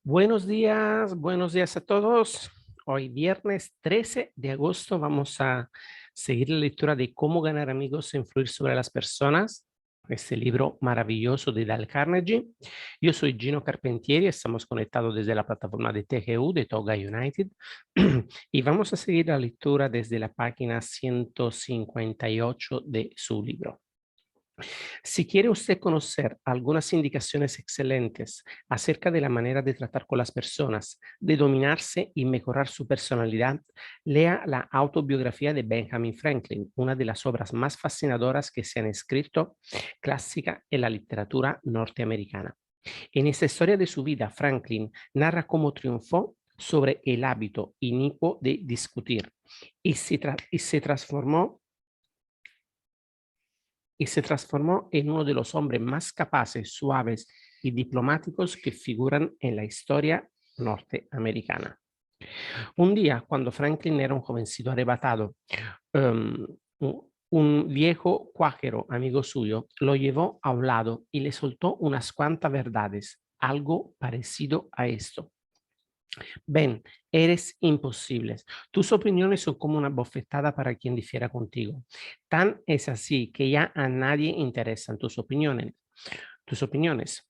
Buenos días a todos. Hoy viernes 13 de agosto vamos a seguir la lectura de Cómo ganar amigos e influir sobre las personas, este libro maravilloso de Dale Carnegie. Yo soy Gino Carpentieri, estamos conectados desde la plataforma de TGU de Toga United y vamos a seguir la lectura desde la página 158 de su libro. Si quiere usted conocer algunas indicaciones excelentes acerca de la manera de tratar con las personas, de dominarse y mejorar su personalidad, lea la autobiografía de Benjamin Franklin, una de las obras más fascinadoras que se han escrito clásica en la literatura norteamericana. En esta historia de su vida, Franklin narra cómo triunfó sobre el hábito inicuo de discutir y se transformó en uno de los hombres más capaces, suaves y diplomáticos que figuran en la historia norteamericana. Un día, cuando Franklin era un jovencito arrebatado, um, un viejo cuáquero amigo suyo lo llevó a un lado y le soltó unas cuantas verdades, algo parecido a esto. Ven, eres imposible. Tus opiniones son como una bofetada para quien difiera contigo. Tan es así que ya a nadie interesan tus opiniones.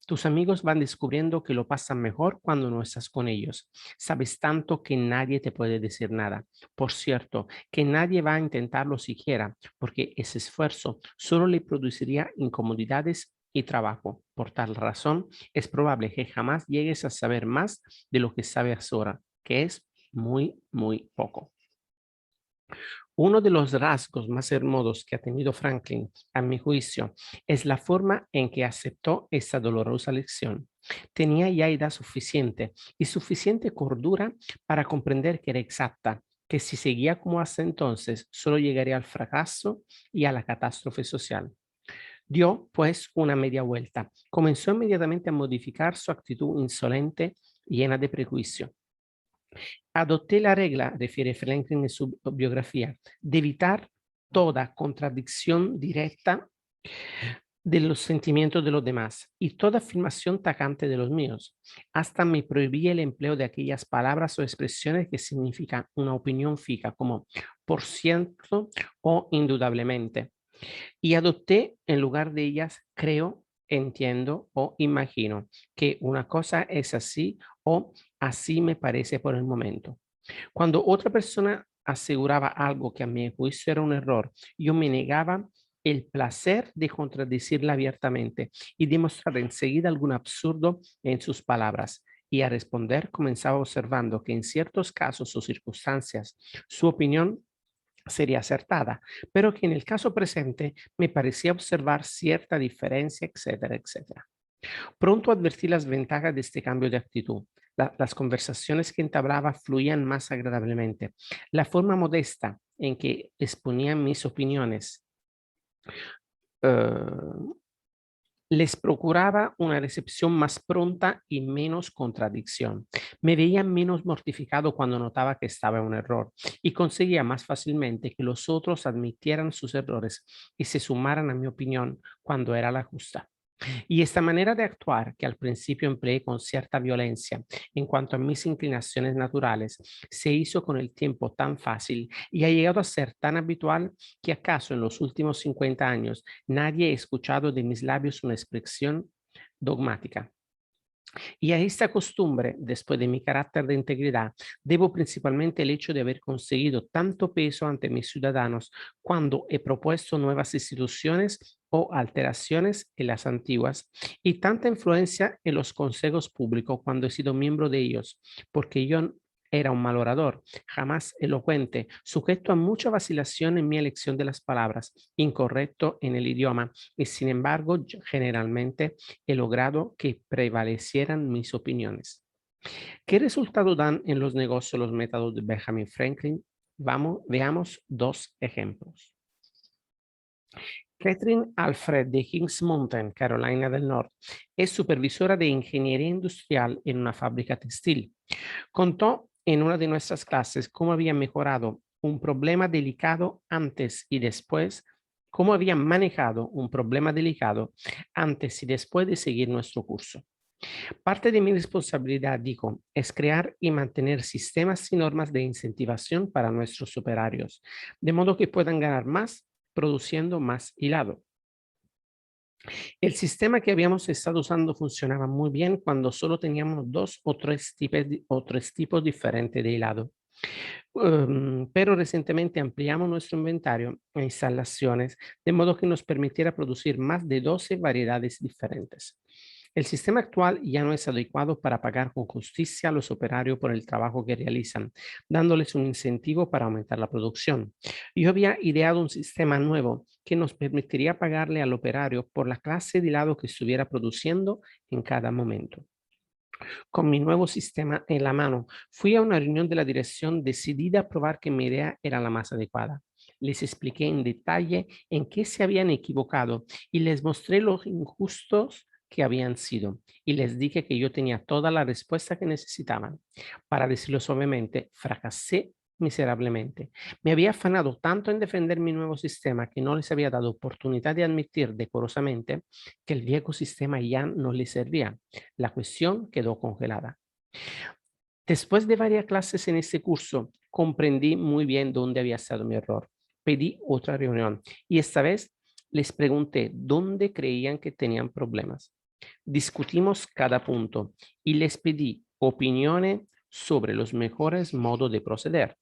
Tus amigos van descubriendo que lo pasan mejor cuando no estás con ellos. Sabes tanto que nadie te puede decir nada. Por cierto, que nadie va a intentarlo siquiera, porque ese esfuerzo solo le produciría incomodidades y trabajo. Por tal razón, es probable que jamás llegues a saber más de lo que sabes ahora, que es muy poco. Uno de los rasgos más hermosos que ha tenido Franklin, a mi juicio, es la forma en que aceptó esta dolorosa lección. Tenía ya edad suficiente y suficiente cordura para comprender que era exacta, que si seguía como hasta entonces, solo llegaría al fracaso y a la catástrofe social. Dio, pues, una media vuelta. Comenzó inmediatamente a modificar su actitud insolente, llena de prejuicio. Adopté la regla, refiere Franklin en su biografía, de evitar toda contradicción directa de los sentimientos de los demás y toda afirmación tajante de los míos. Hasta me prohibí el empleo de aquellas palabras o expresiones que significan una opinión fija, como por cierto o indudablemente. Y adopté en lugar de ellas, creo, entiendo o imagino que una cosa es así o así me parece por el momento. Cuando otra persona aseguraba algo que a mi juicio era un error, yo me negaba el placer de contradecirla abiertamente y demostrar enseguida algún absurdo en sus palabras. Y a responder comenzaba observando que en ciertos casos o circunstancias su opinión sería acertada, pero que en el caso presente me parecía observar cierta diferencia, etcétera, etcétera. Pronto advertí las ventajas de este cambio de actitud. Las conversaciones que entablaba fluían más agradablemente. La forma modesta en que exponía mis opiniones eh, les procuraba una recepción más pronta y menos contradicción. Me veía menos mortificado cuando notaba que estaba en un error y conseguía más fácilmente que los otros admitieran sus errores y se sumaran a mi opinión cuando era la justa. Y esta manera de actuar, que al principio empleé con cierta violencia en cuanto a mis inclinaciones naturales, se hizo con el tiempo tan fácil y ha llegado a ser tan habitual que acaso en los últimos 50 años nadie ha escuchado de mis labios una expresión dogmática. Y a esta costumbre, después de mi carácter de integridad, debo principalmente el hecho de haber conseguido tanto peso ante mis ciudadanos cuando he propuesto nuevas instituciones o alteraciones en las antiguas y tanta influencia en los consejos públicos cuando he sido miembro de ellos, porque yo era un mal orador, jamás elocuente, sujeto a mucha vacilación en mi elección de las palabras, incorrecto en el idioma y sin embargo generalmente he logrado que prevalecieran mis opiniones. ¿Qué resultado dan en los negocios los métodos de Benjamin Franklin? Veamos dos ejemplos. Catherine Alfred de Kings Mountain, Carolina del Norte, es supervisora de ingeniería industrial en una fábrica textil. Contó en una de nuestras clases cómo había mejorado un problema delicado antes y después, cómo había manejado un problema delicado antes y después de seguir nuestro curso. Parte de mi responsabilidad, digo, es crear y mantener sistemas y normas de incentivación para nuestros operarios, de modo que puedan ganar más produciendo más hilado. El sistema que habíamos estado usando funcionaba muy bien cuando solo teníamos dos o tres tipos diferentes de helado. Pero recientemente ampliamos nuestro inventario e instalaciones de modo que nos permitiera producir más de 12 variedades diferentes. El sistema actual ya no es adecuado para pagar con justicia a los operarios por el trabajo que realizan, dándoles un incentivo para aumentar la producción. Yo había ideado un sistema nuevo que nos permitiría pagarle al operario por la clase de helado que estuviera produciendo en cada momento. Con mi nuevo sistema en la mano, fui a una reunión de la dirección decidida a probar que mi idea era la más adecuada. Les expliqué en detalle en qué se habían equivocado y les mostré los injustos que habían sido. Y les dije que yo tenía toda la respuesta que necesitaban. Para decirlo suavemente, fracasé miserablemente. Me había afanado tanto en defender mi nuevo sistema que no les había dado oportunidad de admitir decorosamente que el viejo sistema ya no les servía. La cuestión quedó congelada. Después de varias clases en este curso, comprendí muy bien dónde había estado mi error. Pedí otra reunión y esta vez les pregunté dónde creían que tenían problemas. Discutimos cada punto y les pedí opiniones sobre los mejores modos de proceder.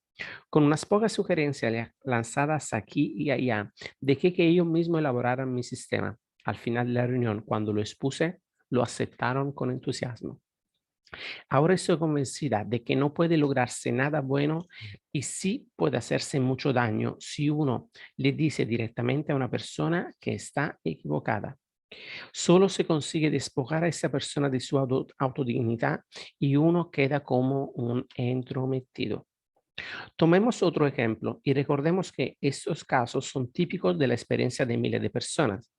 Con unas pocas sugerencias lanzadas aquí y allá, dejé que ellos mismos elaboraran mi sistema. Al final de la reunión, cuando lo expuse, lo aceptaron con entusiasmo. Ahora estoy convencida de que no puede lograrse nada bueno y sí puede hacerse mucho daño si uno le dice directamente a una persona que está equivocada. Solo se consigue despojar a esa persona de su autodignidad y uno queda como un entrometido. Tomemos otro ejemplo y recordemos que estos casos son típicos de la experiencia de miles de personas.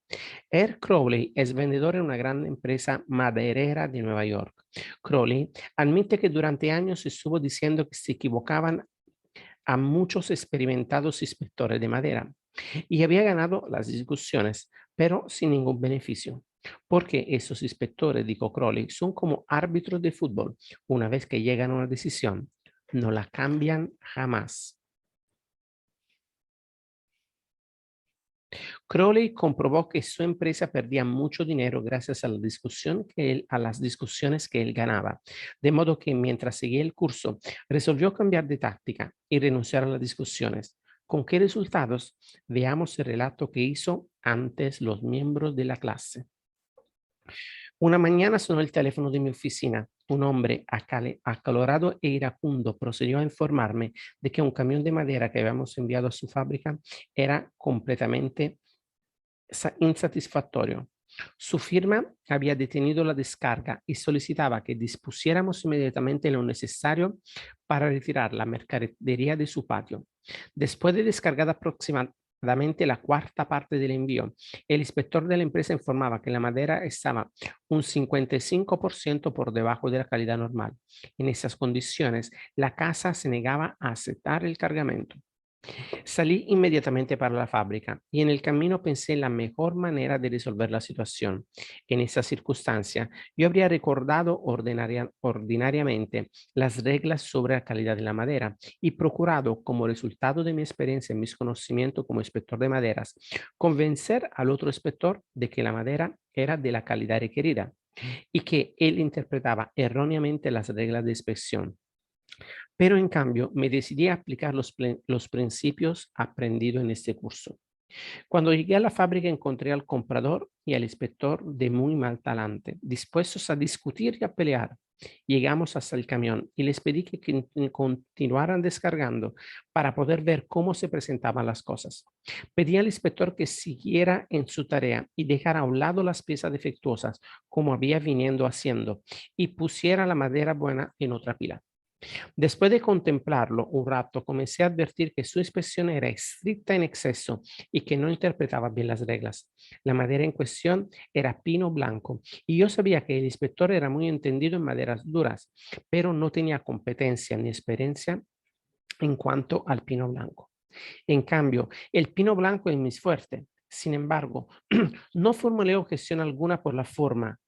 Ed Crowley es vendedor en una gran empresa maderera de Nueva York. Crowley admite que durante años estuvo diciendo que se equivocaban a muchos experimentados inspectores de madera y había ganado las discusiones, pero sin ningún beneficio. Porque esos inspectores, dijo Crowley, son como árbitros de fútbol. Una vez que llegan a una decisión, no la cambian jamás. Crowley comprobó que su empresa perdía mucho dinero gracias a a las discusiones que él ganaba. De modo que mientras seguía el curso, resolvió cambiar de táctica y renunciar a las discusiones. ¿Con qué resultados? Veamos el relato que hizo antes los miembros de la clase. Una mañana sonó el teléfono de mi oficina. Un hombre acalorado e iracundo procedió a informarme de que un camión de madera que habíamos enviado a su fábrica era completamente insatisfactorio. Su firma había detenido la descarga y solicitaba que dispusiéramos inmediatamente lo necesario para retirar la mercadería de su patio. Después de descargar aproximadamente la cuarta parte del envío, el inspector de la empresa informaba que la madera estaba un 55% por debajo de la calidad normal. En esas condiciones, la casa se negaba a aceptar el cargamento. Salí inmediatamente para la fábrica y en el camino pensé en la mejor manera de resolver la situación. En esa circunstancia, yo habría recordado ordinariamente las reglas sobre la calidad de la madera y procurado, como resultado de mi experiencia y mis conocimientos como inspector de maderas, convencer al otro inspector de que la madera era de la calidad requerida y que él interpretaba erróneamente las reglas de inspección. Pero en cambio, me decidí a aplicar los principios aprendidos en este curso. Cuando llegué a la fábrica encontré al comprador y al inspector de muy mal talante, dispuestos a discutir y a pelear. Llegamos hasta el camión y les pedí que continuaran descargando para poder ver cómo se presentaban las cosas. Pedí al inspector que siguiera en su tarea y dejara a un lado las piezas defectuosas como había viniendo haciendo y pusiera la madera buena en otra pila. Después de contemplarlo un rato, comencé a advertir que su expresión era estricta en exceso y que no interpretaba bien las reglas. La madera en cuestión era pino blanco y yo sabía que el inspector era muy entendido en maderas duras, pero no tenía competencia ni experiencia en cuanto al pino blanco. En cambio, el pino blanco es mi fuerte. Sin embargo, no formulé objeción alguna por la forma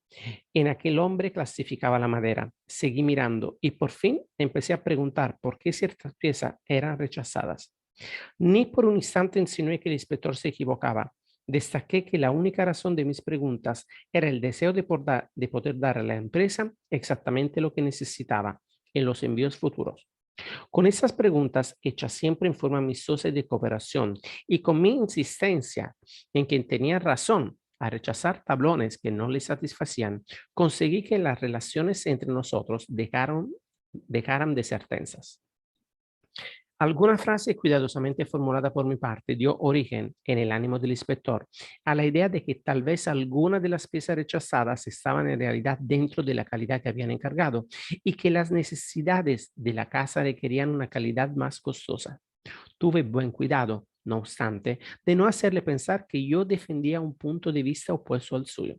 En aquel hombre clasificaba la madera. Seguí mirando y por fin empecé a preguntar por qué ciertas piezas eran rechazadas. Ni por un instante insinué que el inspector se equivocaba. Destaqué que la única razón de mis preguntas era el deseo de poder dar a la empresa exactamente lo que necesitaba en los envíos futuros. Con esas preguntas hechas siempre en forma amistosa y de cooperación y con mi insistencia en que tenía razón a rechazar tablones que no le satisfacían, conseguí que las relaciones entre nosotros dejaran de ser tensas. Alguna frase cuidadosamente formulada por mi parte dio origen, en el ánimo del inspector, a la idea de que tal vez algunas de las piezas rechazadas estaban en realidad dentro de la calidad que habían encargado y que las necesidades de la casa requerían una calidad más costosa. Tuve buen cuidado, no obstante, de no hacerle pensar que yo defendía un punto de vista opuesto al suyo.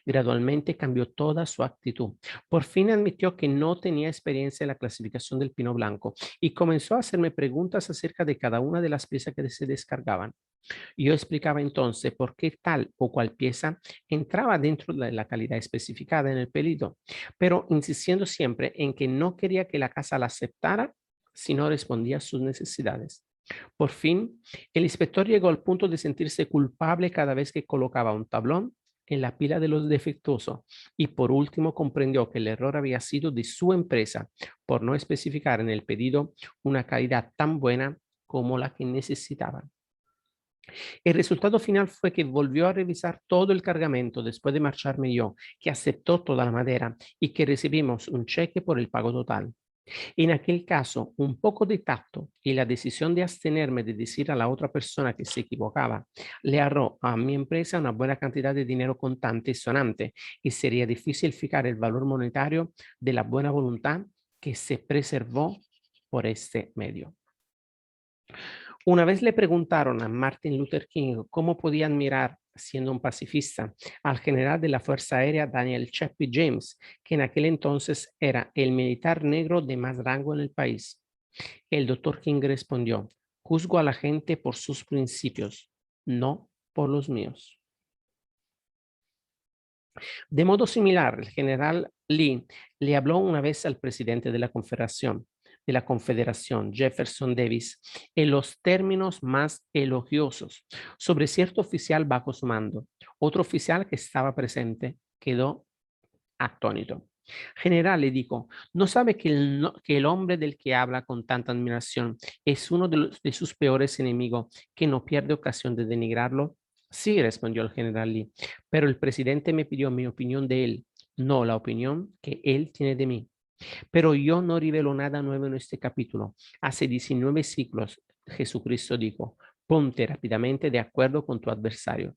Gradualmente cambió toda su actitud. Por fin admitió que no tenía experiencia en la clasificación del pino blanco y comenzó a hacerme preguntas acerca de cada una de las piezas que se descargaban. Yo explicaba entonces por qué tal o cual pieza entraba dentro de la calidad especificada en el pedido, pero insistiendo siempre en que no quería que la casa la aceptara si no respondía a sus necesidades. Por fin, el inspector llegó al punto de sentirse culpable cada vez que colocaba un tablón en la pila de los defectuosos y por último comprendió que el error había sido de su empresa por no especificar en el pedido una calidad tan buena como la que necesitaban. El resultado final fue que volvió a revisar todo el cargamento después de marcharme yo, que aceptó toda la madera y que recibimos un cheque por el pago total. En aquel caso, un poco de tacto y la decisión de abstenerme de decir a la otra persona que se equivocaba le ahorró a mi empresa una buena cantidad de dinero contante y sonante y sería difícil fijar el valor monetario de la buena voluntad que se preservó por este medio. Una vez le preguntaron a Martin Luther King cómo podía admirar, siendo un pacifista, al general de la Fuerza Aérea Daniel Chesty James, que en aquel entonces era el militar negro de más rango en el país. El doctor King respondió: juzgo a la gente por sus principios, no por los míos. De modo similar, el general Lee le habló una vez al presidente de la Confederación, Jefferson Davis, en los términos más elogiosos sobre cierto oficial bajo su mando. Otro oficial que estaba presente quedó atónito. General, le dijo, ¿no sabe que que el hombre del que habla con tanta admiración es uno de sus peores enemigos, que no pierde ocasión de denigrarlo? Sí, respondió el general Lee, pero el presidente me pidió mi opinión de él, no la opinión que él tiene de mí. Pero yo no revelo nada nuevo en este capítulo. Hace 19 siglos, Jesucristo dijo, ponte rápidamente de acuerdo con tu adversario.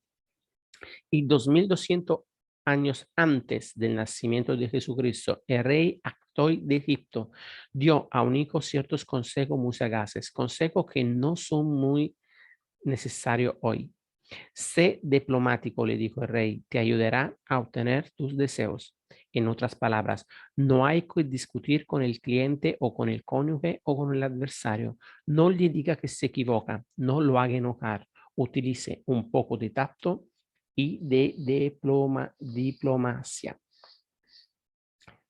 Y 2200 años antes del nacimiento de Jesucristo, el rey Actoy de Egipto dio a un hijo ciertos consejos muy sagaces, consejos que no son muy necesarios hoy. Sé diplomático, le dijo el rey, te ayudará a obtener tus deseos. En otras palabras, no hay que discutir con el cliente o con el cónyuge o con el adversario. No le diga que se equivoca, no lo haga enojar. Utilice un poco de tacto y de diplomacia.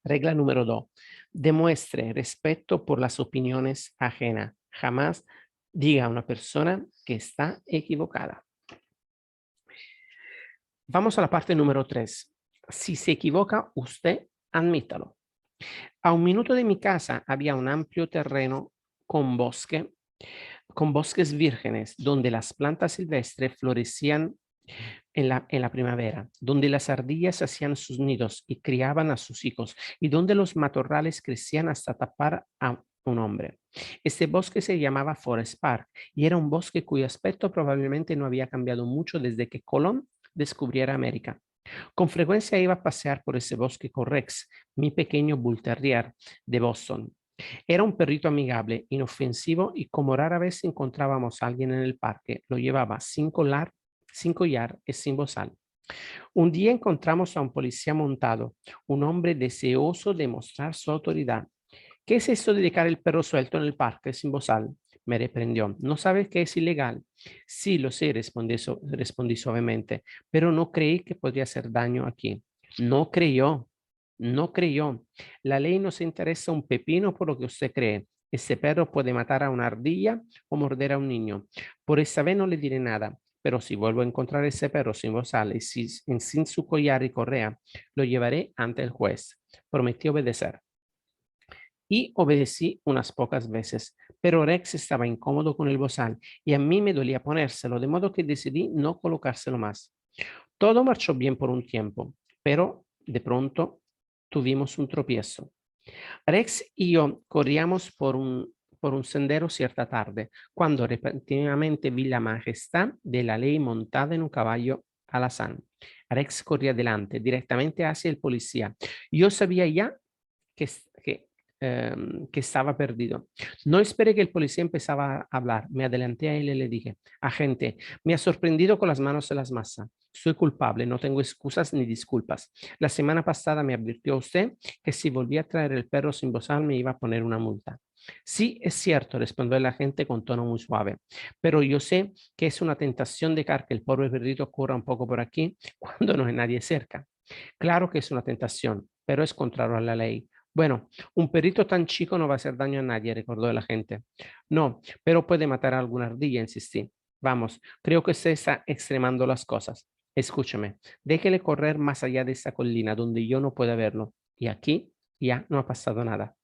Regla número 2. Demuestre respeto por las opiniones ajenas. Jamás diga a una persona que está equivocada. Vamos a la parte número 3. Si se equivoca, usted admítalo. A un minuto de mi casa había un amplio terreno con bosques vírgenes, donde las plantas silvestres florecían en la primavera, donde las ardillas hacían sus nidos y criaban a sus hijos, y donde los matorrales crecían hasta tapar a un hombre. Este bosque se llamaba Forest Park y era un bosque cuyo aspecto probablemente no había cambiado mucho desde que Colón descubriera América. Con frecuencia iba a pasear por ese bosque con Rex, mi pequeño Bull Terrier de Boston. Era un perrito amigable, inofensivo y como rara vez encontrábamos a alguien en el parque, lo llevaba sin colar, sin collar y sin bozal. Un día encontramos a un policía montado, un hombre deseoso de mostrar su autoridad. ¿Qué es esto de dejar el perro suelto en el parque sin bozal? Me reprendió. ¿No sabes que es ilegal? Sí, lo sé, respondí suavemente, pero no creí que podría hacer daño aquí. No creyó, no creyó. La ley no se interesa un pepino por lo que usted cree. Ese perro puede matar a una ardilla o morder a un niño. Por esa vez no le diré nada, pero si vuelvo a encontrar ese perro sin bozal y sin su collar y correa, lo llevaré ante el juez. Prometí obedecer. Y obedecí unas pocas veces, pero Rex estaba incómodo con el bozal y a mí me dolía ponérselo, de modo que decidí no colocárselo más. Todo marchó bien por un tiempo, pero de pronto tuvimos un tropiezo. Rex y yo corríamos por un sendero cierta tarde, cuando repentinamente vi la majestad de la ley montada en un caballo alazán. Rex corría delante, directamente hacia el policía. Yo sabía ya que, que estaba perdido. No esperé que el policía empezaba a hablar. Me adelanté a él y le dije, agente, me ha sorprendido con las manos en las masas. Soy culpable, no tengo excusas ni disculpas. La semana pasada me advirtió usted que si volvía a traer el perro sin bozal me iba a poner una multa. Sí, es cierto, respondió el agente con tono muy suave, pero yo sé que es una tentación dejar que el pobre perrito corra un poco por aquí cuando no hay nadie cerca. Claro que es una tentación, pero es contrario a la ley. Bueno, un perrito tan chico no va a hacer daño a nadie, recordó el agente. No, pero puede matar a alguna ardilla, insistí. Vamos, creo que se está extremando las cosas. Escúchame, déjele correr más allá de esa colina donde yo no pueda verlo. Y aquí ya no ha pasado nada.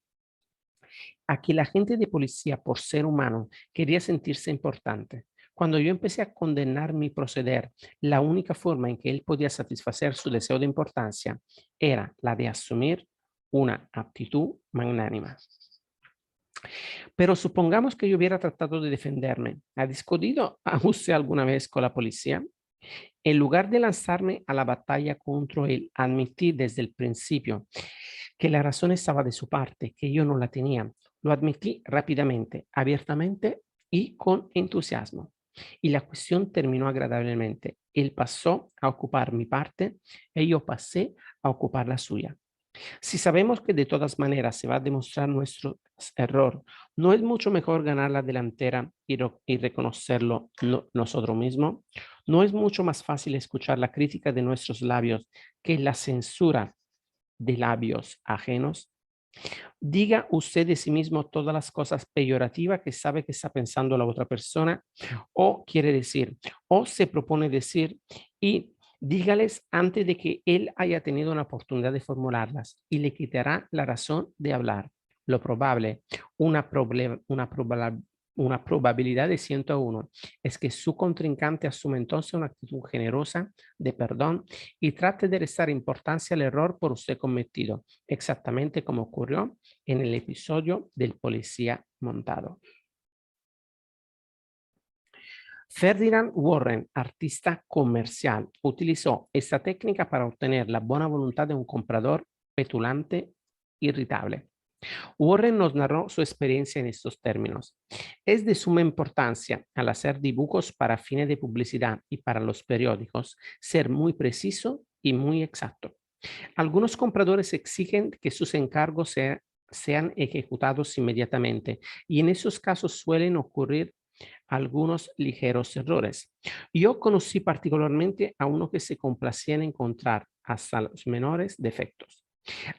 Aquí la gente de policía, por ser humano, quería sentirse importante. Cuando yo empecé a condenar mi proceder, la única forma en que él podía satisfacer su deseo de importancia era la de asumir una actitud magnánima. Pero supongamos que yo hubiera tratado de defenderme. ¿Ha discutido a usted alguna vez con la policía? En lugar de lanzarme a la batalla contra él, admití desde el principio que la razón estaba de su parte, que yo no la tenía. Lo admití rápidamente, abiertamente y con entusiasmo. Y la cuestión terminó agradablemente. Él pasó a ocupar mi parte y yo pasé a ocupar la suya. Si sabemos que de todas maneras se va a demostrar nuestro error, ¿no es mucho mejor ganar la delantera y reconocerlo nosotros mismos? ¿No es mucho más fácil escuchar la crítica de nuestros labios que la censura de labios ajenos? Diga usted de sí mismo todas las cosas peyorativas que sabe que está pensando la otra persona o quiere decir, o se propone decir y dígales antes de que él haya tenido una oportunidad de formularlas y le quitará la razón de hablar. Lo probable, una probabilidad de 101 es que su contrincante asume entonces una actitud generosa de perdón y trate de restar importancia al error por usted cometido, exactamente como ocurrió en el episodio del policía montado. Ferdinand Warren, artista comercial, utilizó esta técnica para obtener la buena voluntad de un comprador petulante, irritable. Warren nos narró su experiencia en estos términos. Es de suma importancia al hacer dibujos para fines de publicidad y para los periódicos ser muy preciso y muy exacto. Algunos compradores exigen que sus encargos sean ejecutados inmediatamente y en esos casos suelen ocurrir algunos ligeros errores. Yo conocí particularmente a uno que se complacía en encontrar hasta los menores defectos.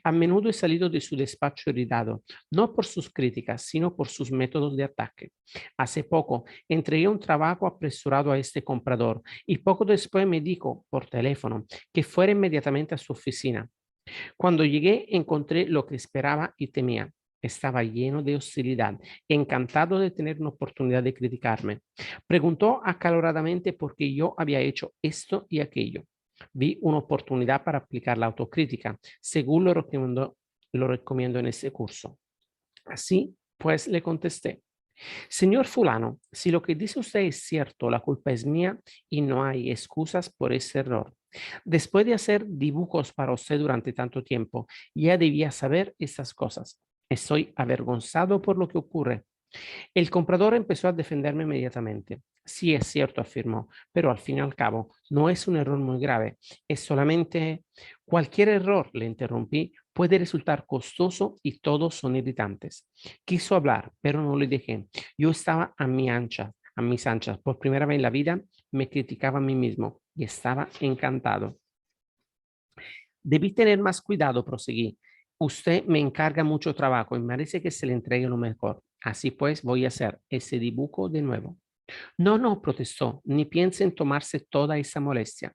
A menudo he salido de su despacho irritado, no por sus críticas, sino por sus métodos de ataque. Hace poco entregué un trabajo apresurado a este comprador y poco después me dijo por teléfono que fuera inmediatamente a su oficina. Cuando llegué encontré lo que esperaba y temía. Estaba lleno de hostilidad, encantado de tener una oportunidad de criticarme. Preguntó acaloradamente por qué yo había hecho esto y aquello. Vi una oportunidad para aplicar la autocrítica, según lo recomiendo en ese curso. Así pues le contesté, señor fulano, si lo que dice usted es cierto, la culpa es mía y no hay excusas por ese error. Después de hacer dibujos para usted durante tanto tiempo, ya debía saber estas cosas. Estoy avergonzado por lo que ocurre. El comprador empezó a defenderme inmediatamente. Sí, es cierto, afirmó, pero al fin y al cabo no es un error muy grave. Es solamente cualquier error, le interrumpí, puede resultar costoso y todos son irritantes. Quiso hablar, pero no le dejé. Yo estaba a mis anchas. Por primera vez en la vida me criticaba a mí mismo y estaba encantado. Debí tener más cuidado, proseguí. Usted me encarga mucho trabajo y merece que se le entregue lo mejor. Así pues, voy a hacer ese dibujo de nuevo. No, no, protestó, ni piense en tomarse toda esa molestia.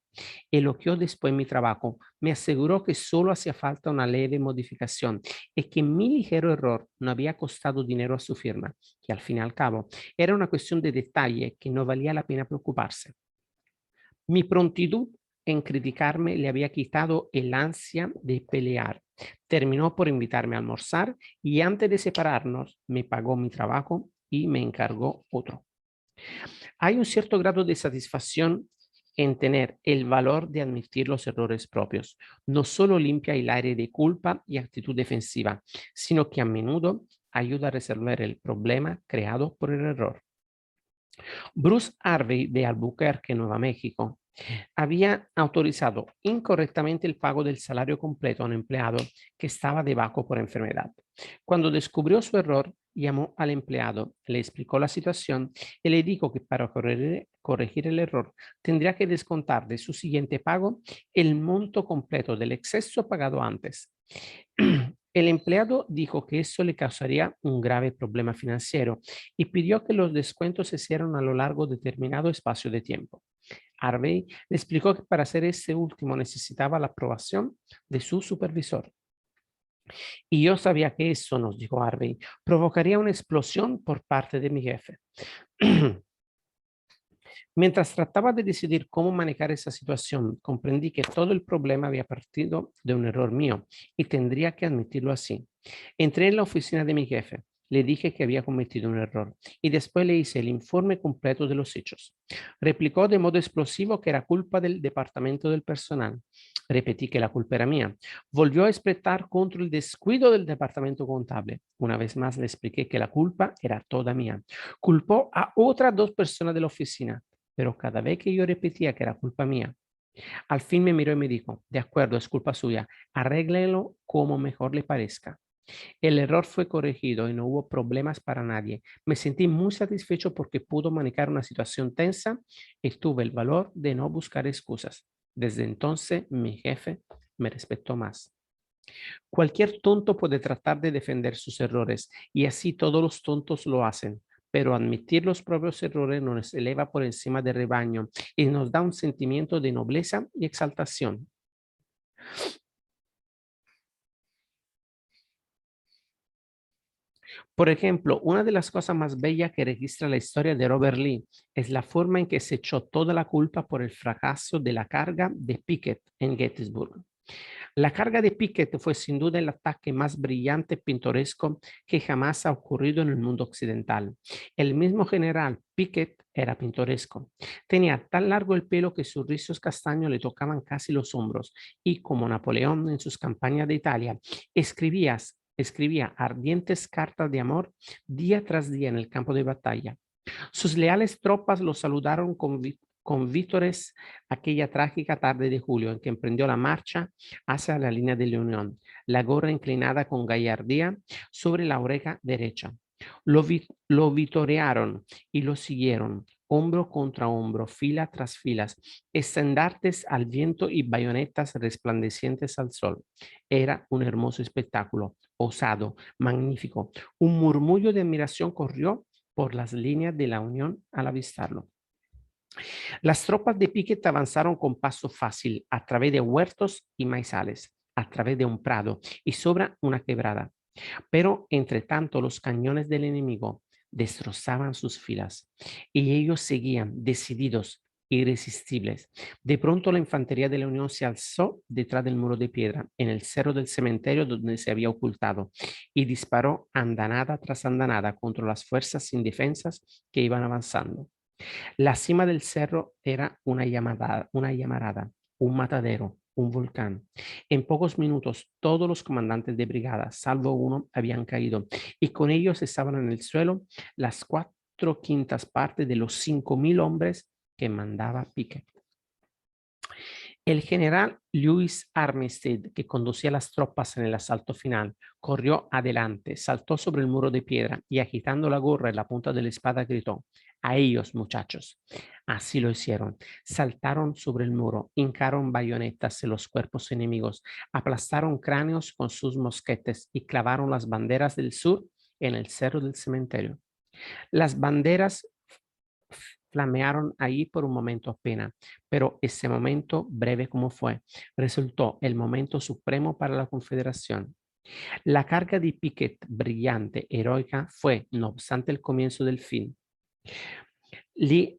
Elogió después mi trabajo, me aseguró que solo hacía falta una leve modificación y que mi ligero error no había costado dinero a su firma, que al fin y al cabo era una cuestión de detalle que no valía la pena preocuparse. Mi prontitud en criticarme le había quitado el ansia de pelear. Terminó por invitarme a almorzar y antes de separarnos me pagó mi trabajo y me encargó otro. Hay un cierto grado de satisfacción en tener el valor de admitir los errores propios. No solo limpia el aire de culpa y actitud defensiva, sino que a menudo ayuda a resolver el problema creado por el error. Bruce Harvey de Albuquerque, Nueva México, había autorizado incorrectamente el pago del salario completo a un empleado que estaba de bajo por enfermedad. Cuando descubrió su error, llamó al empleado, le explicó la situación y le dijo que para corregir el error tendría que descontar de su siguiente pago el monto completo del exceso pagado antes. El empleado dijo que eso le causaría un grave problema financiero y pidió que los descuentos se hicieran a lo largo de determinado espacio de tiempo. Harvey le explicó que para hacer ese último necesitaba la aprobación de su supervisor. Y yo sabía que eso, nos dijo Harvey, provocaría una explosión por parte de mi jefe. Mientras trataba de decidir cómo manejar esa situación, comprendí que todo el problema había partido de un error mío y tendría que admitirlo así. Entré en la oficina de mi jefe, le dije que había cometido un error y después le hice el informe completo de los hechos. Replicó de modo explosivo que era culpa del departamento del personal. Repetí que la culpa era mía. Volvió a explotar contra el descuido del departamento contable. Una vez más le expliqué que la culpa era toda mía. Culpó a otras dos personas de la oficina, pero cada vez que yo repetía que era culpa mía, al fin me miró y me dijo, de acuerdo, es culpa suya, arréglelo como mejor le parezca. El error fue corregido y no hubo problemas para nadie. Me sentí muy satisfecho porque pudo manejar una situación tensa y tuve el valor de no buscar excusas. Desde entonces, mi jefe me respetó más. Cualquier tonto puede tratar de defender sus errores y así todos los tontos lo hacen, pero admitir los propios errores nos eleva por encima del rebaño y nos da un sentimiento de nobleza y exaltación. Por ejemplo, una de las cosas más bellas que registra la historia de Robert Lee es la forma en que se echó toda la culpa por el fracaso de la carga de Pickett en Gettysburg. La carga de Pickett fue sin duda el ataque más brillante y pintoresco que jamás ha ocurrido en el mundo occidental. El mismo general Pickett era pintoresco. Tenía tan largo el pelo que sus rizos castaños le tocaban casi los hombros y, como Napoleón en sus campañas de Italia, escribía ardientes cartas de amor día tras día en el campo de batalla. Sus leales tropas lo saludaron con vítores aquella trágica tarde de julio en que emprendió la marcha hacia la línea de la Unión, la gorra inclinada con gallardía sobre la oreja derecha. Lo vitorearon y lo siguieron, hombro contra hombro, fila tras filas, estandartes al viento y bayonetas resplandecientes al sol. Era un hermoso espectáculo, osado, magnífico. Un murmullo de admiración corrió por las líneas de la Unión al avistarlo. Las tropas de Piquet avanzaron con paso fácil a través de huertos y maizales, a través de un prado y sobre una quebrada. Pero entre tanto los cañones del enemigo destrozaban sus filas y ellos seguían decididos, irresistibles. De pronto la infantería de la Unión se alzó detrás del muro de piedra en el cerro del cementerio donde se había ocultado y disparó andanada tras andanada contra las fuerzas indefensas que iban avanzando. La cima del cerro era una llamarada, un matadero, un volcán. En pocos minutos, todos los comandantes de brigada, salvo uno, habían caído y con ellos estaban en el suelo las 4/5 partes de los 5,000 hombres que mandaba Piquet. El general Lewis Armistead, que conducía las tropas en el asalto final, corrió adelante, saltó sobre el muro de piedra y agitando la gorra en la punta de la espada gritó: A ellos, muchachos. Así lo hicieron. Saltaron sobre el muro, hincaron bayonetas en los cuerpos enemigos, aplastaron cráneos con sus mosquetes y clavaron las banderas del sur en el cerro del cementerio. Las banderas flamearon ahí por un momento apenas, pero ese momento, breve como fue, resultó el momento supremo para la Confederación. La carga de Pickett, brillante, heroica, fue, no obstante, el comienzo del fin. Lee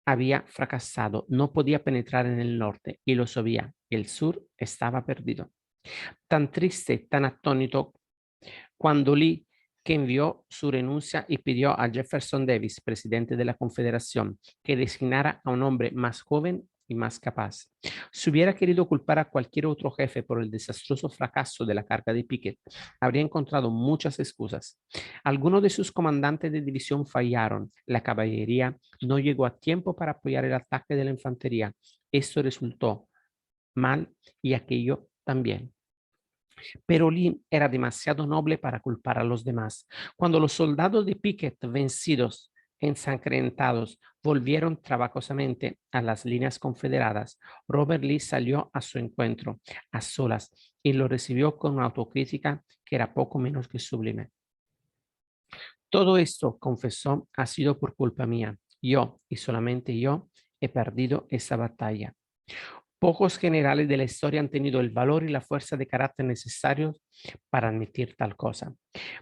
había fracasado, no podía penetrar en el norte y lo sabía. El sur estaba perdido. Tan triste, tan atónito, cuando Lee, que envió su renuncia y pidió a Jefferson Davis, presidente de la Confederación, que designara a un hombre más joven y más capaz. Si hubiera querido culpar a cualquier otro jefe por el desastroso fracaso de la carga de Pickett, habría encontrado muchas excusas. Algunos de sus comandantes de división fallaron. La caballería no llegó a tiempo para apoyar el ataque de la infantería. Esto resultó mal y aquello también. Pero Lee era demasiado noble para culpar a los demás. Cuando los soldados de Pickett, vencidos, ensangrentados, volvieron trabajosamente a las líneas confederadas, Robert Lee salió a su encuentro a solas y lo recibió con una autocrítica que era poco menos que sublime. Todo esto, confesó, ha sido por culpa mía. Yo, y solamente yo, he perdido esa batalla. Pocos generales de la historia han tenido el valor y la fuerza de carácter necesarios para admitir tal cosa.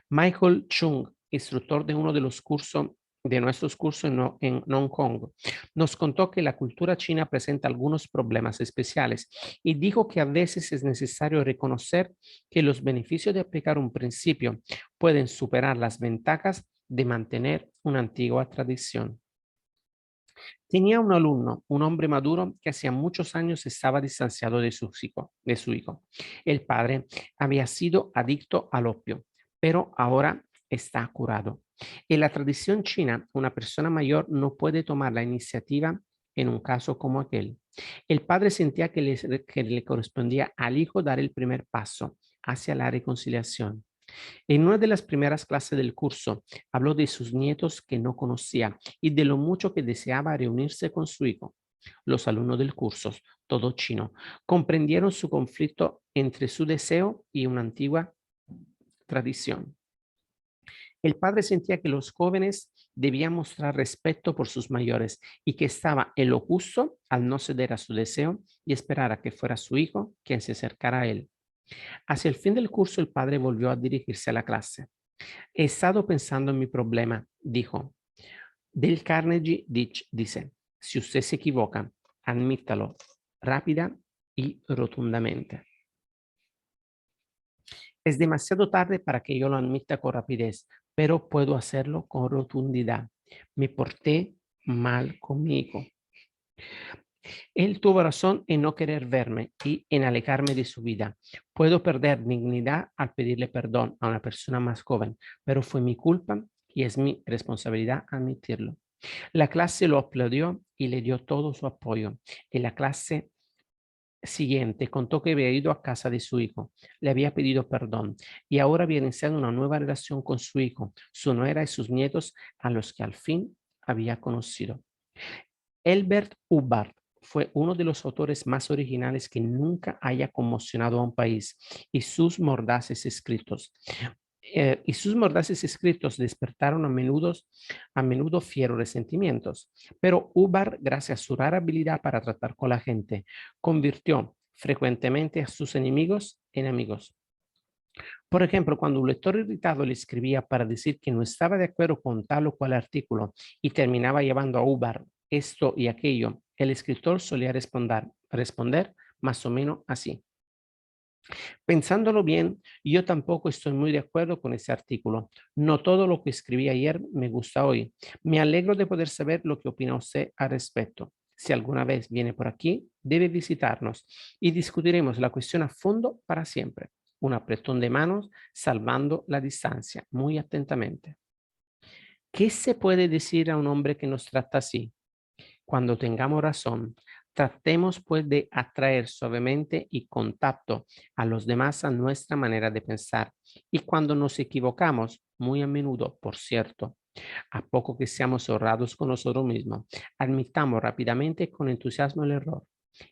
Michael Chung, instructor de uno de los cursos de nuestros cursos en Hong Kong, nos contó que la cultura china presenta algunos problemas especiales y dijo que a veces es necesario reconocer que los beneficios de aplicar un principio pueden superar las ventajas de mantener una antigua tradición. Tenía un alumno, un hombre maduro que hacía muchos años estaba distanciado de su hijo. El padre había sido adicto al opio, pero ahora está curado. En la tradición china, una persona mayor no puede tomar la iniciativa en un caso como aquel. El padre sentía que le correspondía al hijo dar el primer paso hacia la reconciliación. En una de las primeras clases del curso, habló de sus nietos que no conocía y de lo mucho que deseaba reunirse con su hijo. Los alumnos del curso, todo chino, comprendieron su conflicto entre su deseo y una antigua tradición. El padre sentía que los jóvenes debían mostrar respeto por sus mayores y que estaba en lo justo al no ceder a su deseo y esperar a que fuera su hijo quien se acercara a él. Hacia el fin del curso, el padre volvió a dirigirse a la clase. He estado pensando en mi problema, dijo. Dale Carnegie dice, si usted se equivoca, admítalo rápida y rotundamente. Es demasiado tarde para que yo lo admita con rapidez, pero puedo hacerlo con rotundidad. Me porté mal conmigo. Él tuvo razón en no querer verme y en alejarme de su vida. Puedo perder dignidad al pedirle perdón a una persona más joven, pero fue mi culpa y es mi responsabilidad admitirlo. La clase lo aplaudió y le dio todo su apoyo. En la clase siguiente contó que había ido a casa de su hijo, le había pedido perdón y ahora había iniciado una nueva relación con su hijo, su nuera y sus nietos a los que al fin había conocido. Elbert Hubbard fue uno de los autores más originales que nunca haya conmocionado a un país y sus mordaces escritos despertaron a menudo fieros resentimientos. Pero Hubbard, gracias a su rara habilidad para tratar con la gente, convirtió frecuentemente a sus enemigos en amigos. Por ejemplo, cuando un lector irritado le escribía para decir que no estaba de acuerdo con tal o cual artículo y terminaba llevando a Hubbard esto y aquello, el escritor solía responder más o menos así. Pensándolo bien, yo tampoco estoy muy de acuerdo con ese artículo. No todo lo que escribí ayer me gusta hoy. Me alegro de poder saber lo que opina usted al respecto. Si alguna vez viene por aquí, debe visitarnos y discutiremos la cuestión a fondo para siempre. Un apretón de manos, salvando la distancia, muy atentamente. ¿Qué se puede decir a un hombre que nos trata así? Cuando tengamos razón, tratemos pues de atraer suavemente y con tacto a los demás a nuestra manera de pensar. Y cuando nos equivocamos, muy a menudo, por cierto, A poco que seamos honrados con nosotros mismos, admitamos rápidamente y con entusiasmo el error.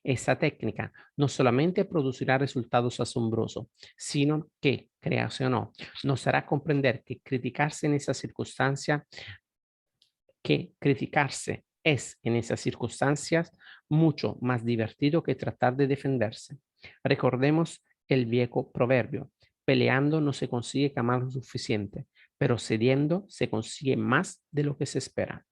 Esta técnica no solamente producirá resultados asombrosos, sino que, créase o no, nos hará comprender que criticarse es en esas circunstancias mucho más divertido que tratar de defenderse. Recordemos el viejo proverbio: peleando no se consigue jamás lo suficiente, pero cediendo se consigue más de lo que se espera.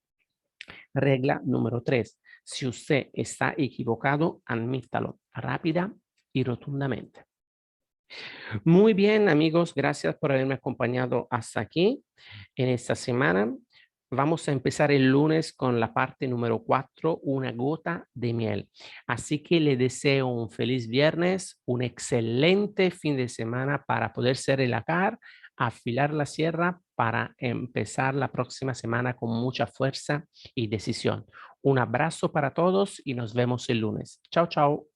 Regla número 3. Si usted está equivocado, admítalo rápida y rotundamente. Muy bien, amigos, gracias por haberme acompañado hasta aquí en esta semana. Vamos a empezar el lunes con la parte número 4, una gota de miel. Así que le deseo un feliz viernes, un excelente fin de semana para poderse relajar, afilar la sierra para empezar la próxima semana con mucha fuerza y decisión. Un abrazo para todos y nos vemos el lunes. Chao, chao.